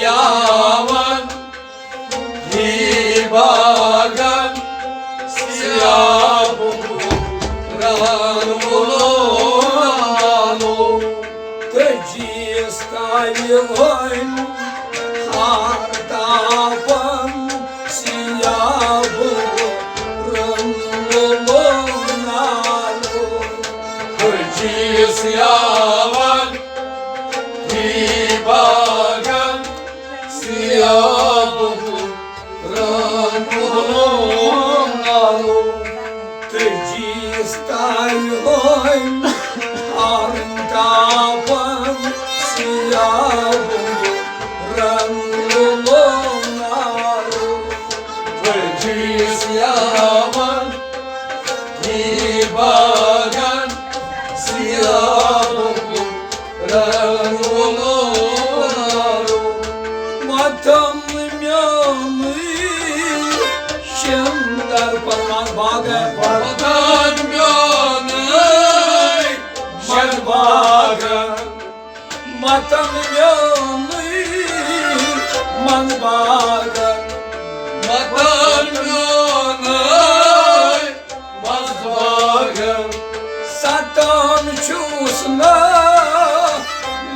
Yaman Hibagan Siyabu Ranulano Tejistayın Hartapan Siyabu Ranulano Tejistayın Hibagan Siyabu Ranulano Tejistayın Hartapan Siyabu Ranulano Tejistayın Hibagan Siyabu Ranulano Matamım yanı Şemdar parmak bağır Matamım yanı Şemdar Matamım yanı Man bağır Matamım yanı Man bağır Satan çusna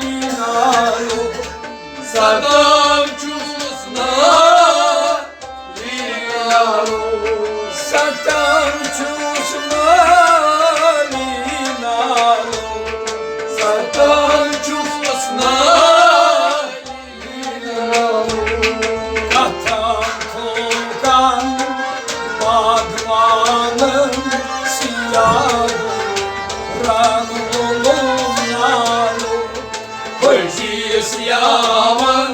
Linalo Satan çusna Linalo Satan çusna Linalo Satan çusna Linalo Katan kokan Bagmanın Siyahı Ranulano Tejistayın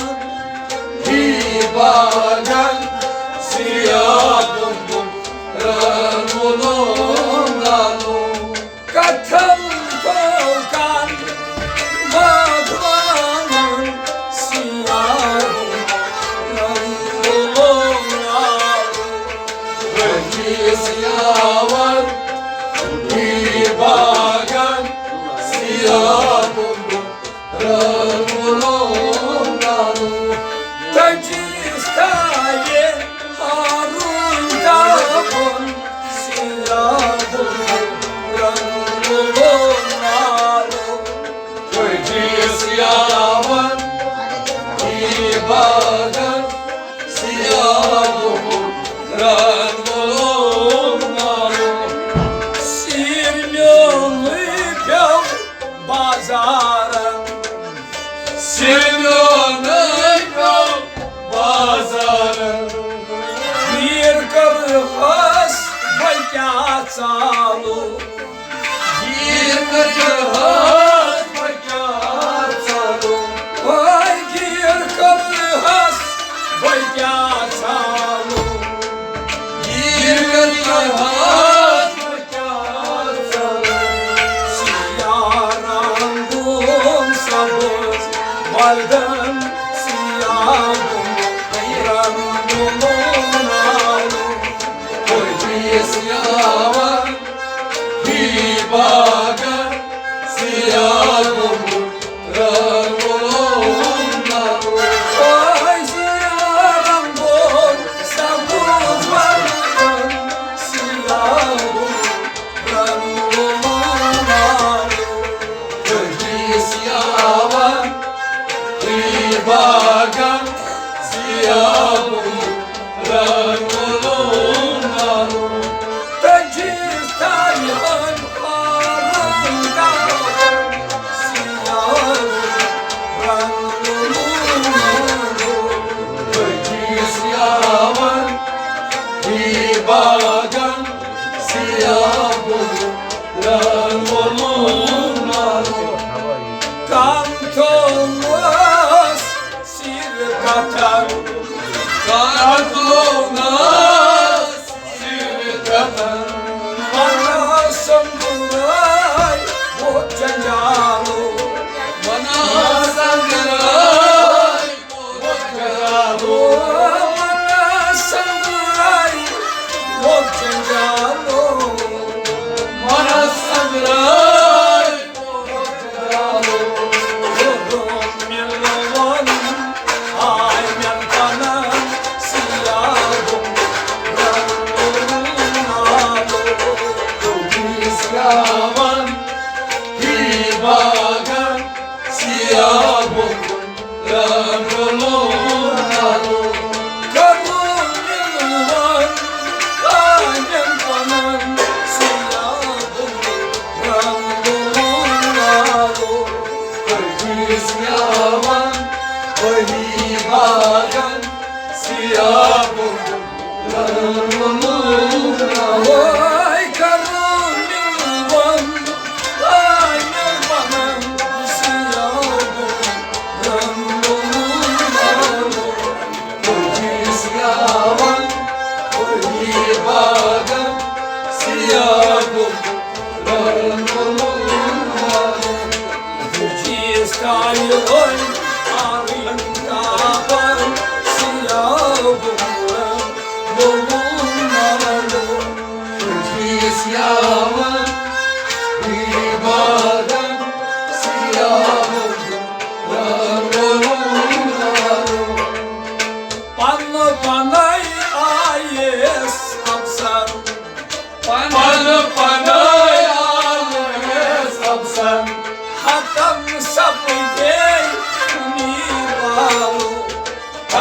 Hibagan Siyabu Ranulano Katan kokan Bagmanın Siyahı Ranulano Tejistayın Hibagan Siyabu Ranulano Tejistayın Harun'dan Siyabu Ranulano Tejistayın Hibagan Siyabu Ranulano Sirmyonlu pyav bazara Sirmyonlu pyav bazara Bir kırhas bayka çalı Bir kırhas bayka çalı Ay bir kırhas bayka çalı Bir kırhas bayka çalı Siyarangun sabız Valden siyahım Ranulano Tejistayın Hibagan Siyabu Ranulano Ay siyarangun sabız Valden siyahım Ranulano Tejistayın Hibagan Siyabu Ranulano Tejistayın Harun'dan Siyabu Ranulano Tejistayın Hibagan Siyabu Ranulano Kantonuz sir katar Kantonuz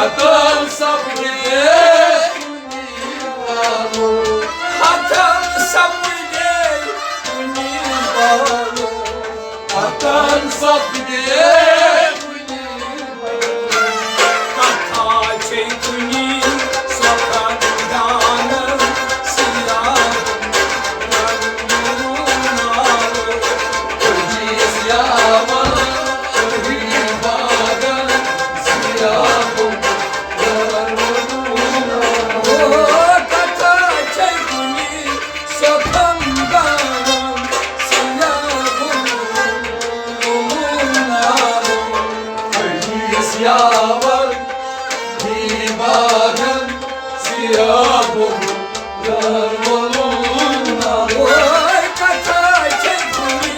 Hatan sabri kunibalo, hatan sabri kunibalo, hatan sabri kunibalo. Kata çekuni sokaktanım siyahım yanınalı, öciz yaman öhibadan siyahım. Yavan dibagan siyahum yarmaluna, oy kata çekuni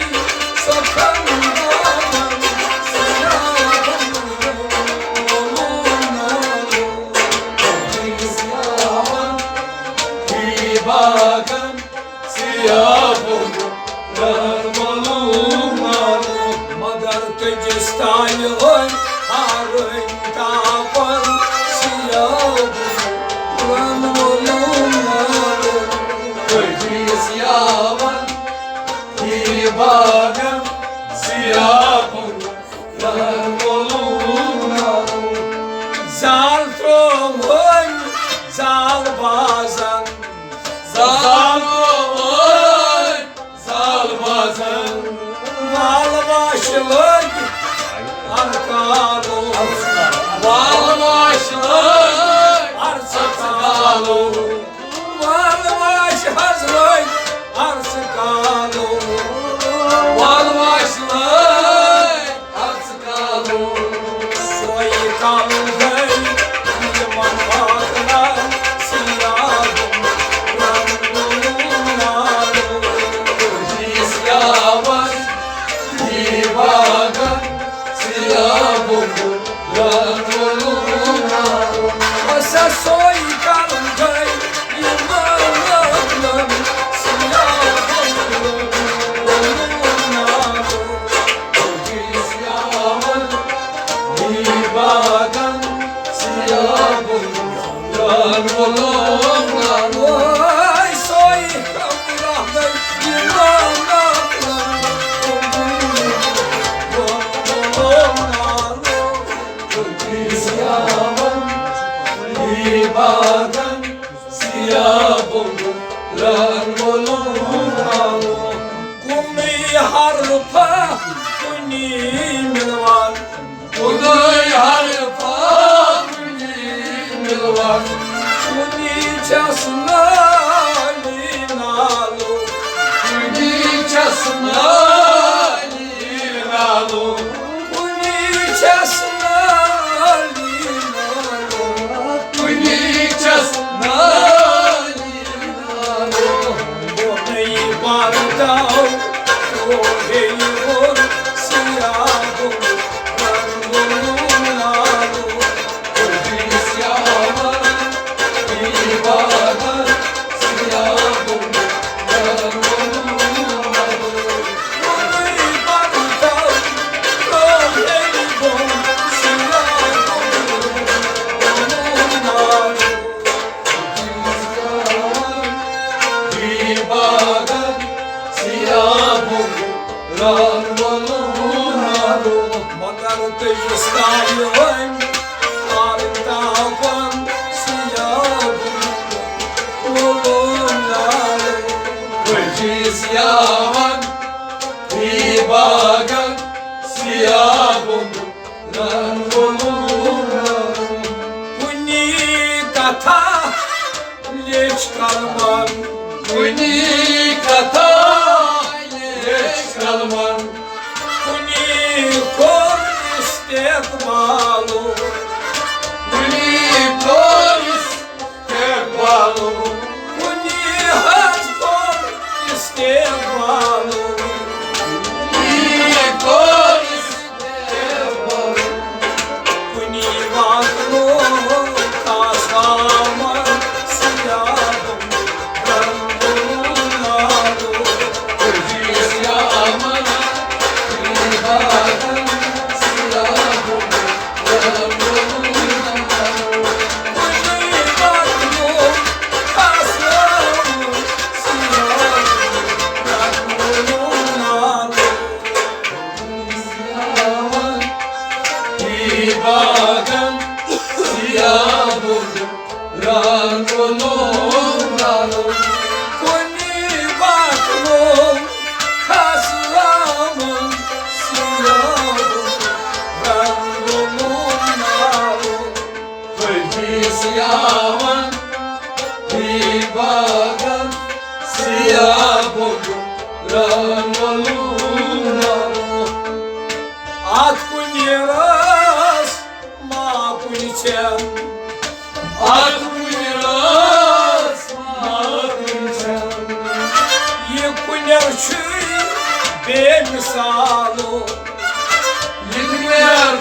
sokandan siyahum yarmaluna, yavan dibagan siyahum yarmaluna. Madar tecestani oy arın tapan siyahım ranolunları, öciz yavan dibagan siyahım ranolunları. Zal trohun zal bazan, zal trohun zal bazan, mal başlık arkalı, mal başlık arsakalı, mal baş hazırlık arsakalı, mal başlık arsakalı. Soy kaldı liman baklar siyahım ranolunları, öciz yavan dibagan siyahım ranolunları. Masa soy kaldı liman siyahım ranolunları, öciz yavan dibagan siyahım ranolunları. Oy soy kaldı liman dibagan siyahım ranolunları. Kuni harpa kuni milvan, kuni harpa kuni milvan, kuni çasna linalu, kuni çasna linalu, kuni çasna linalu, kuni çasna linalu. Boney bardao ohey bor siyahım ranolunları, öciz yavan dibagan siyahım ranolunları. Boney bardao ohey bor siyahım ranolunları, öciz yavan dibagan siyahım ranolunları. Madar tecestayım arın tapan siyahım ranolunları, öciz yavan dibagan siyahım ranolunları. Kuni kata leç kalman, kuni kata leç kalman, kuni kor istekbalu, kuni kor istekbalu, kuni haz kor istekbalu, kuni kor istekbalu, kuni vaklu taslaman siyahım Siyaman Ibadan Siyabogu Ranoluna At kunyeras ma kunicem At miras maguncam Ye kunyarçı ben salo Yıkmer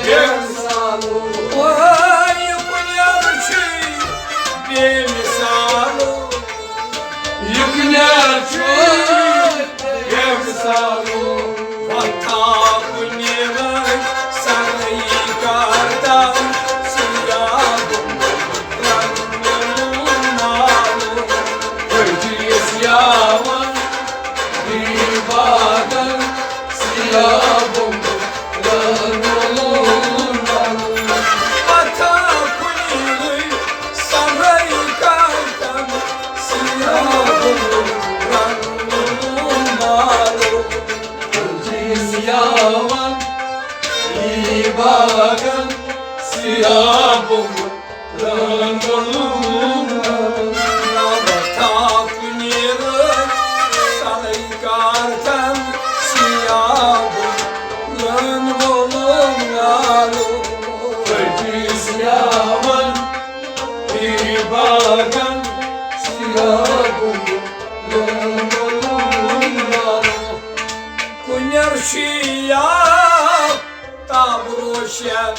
ben salu Vay kunyarçı ben salo Yıkmer ben salu Vata kunyeras sarayı kardan Siyabım ranolunalo Siyaman Ibadan Siyabogu Ranoluna Vata kunyeras sarayı kardan Siyabım ranolunalo Siyaman Ibadan Siyabogu Ranoluna Vata kunyeras sarayı kardan Siyabım ranolunalo Siyaman Ibadan Siyabogu Ranoluna Kunyarşiya tabroshen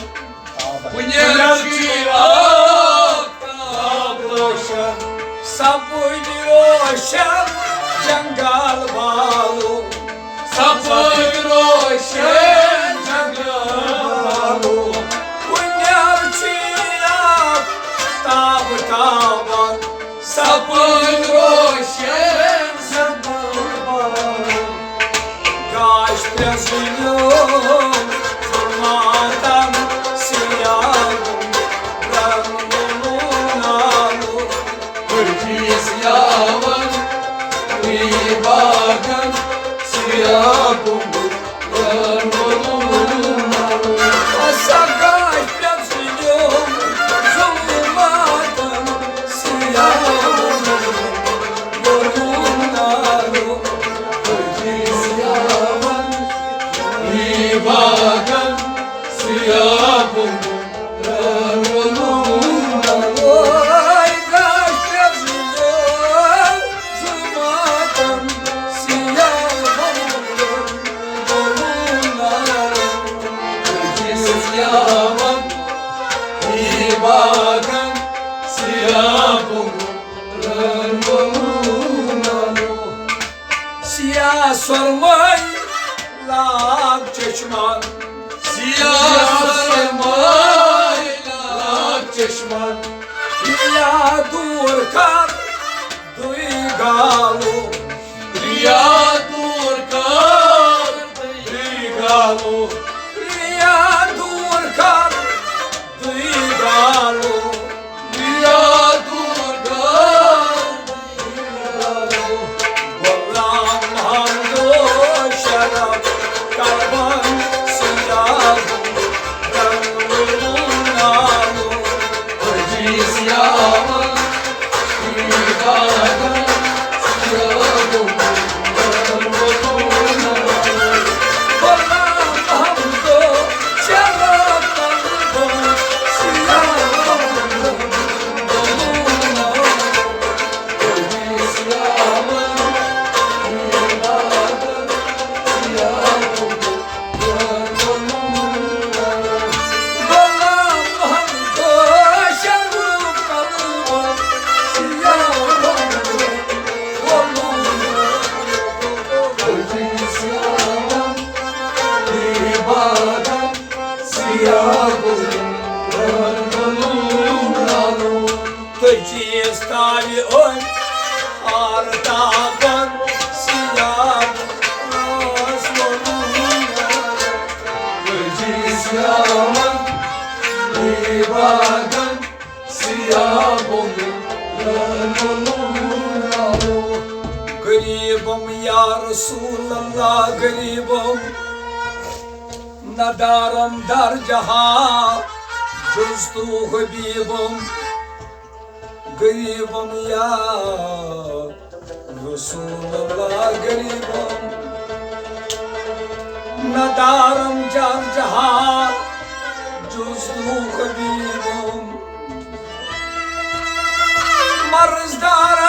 Kunyarçıyak tabloşan Sapuydiroşen jangal balu Sapır roşen cangalu Kunyarşiya taban Sapır roşen cangalu Gaş prezilyon Zurmadan siyahım Ranolunalu Siyaman Ibadan Siyabogu Ranoluna Asa gaş prezilyon Zurmadan siyahım Ranolunalu Siyaman Ibadan Siyabogu Ranoluna Oy gaş prezilyon Zurmadan siyahım Ranolunalu Siyaman Ibadan Siyabogu Ranoluna Siyah sormay lak çeşman Siyasarmayla çeşman Ya dur kar duygalu Riya Durkar Rigalu Ya dur kar duygalu Riya Durkar Rigalu Vallam hamdu şarap kalban siyahım ranolunalu Siyaman Ibadan Siyabogu Ranoluna Vallam hamdu şarap kalban siyahım ranolunalu Siyaman Ibadan Siyabogu Ranoluna Vallam hamdu şarap kalban siyahım Siyaman Ibadan Siyabogu Ranoluna Tăci stali oi artaban siyahım Siyaman Ibadan Siyabogu Ranoluna Garibim ya Resulallah garibim Nadarım dar jaha جستو حبيبم قريبم يا رسول الله قريبم ندارم جار جهار جستو حبيبم مرزدار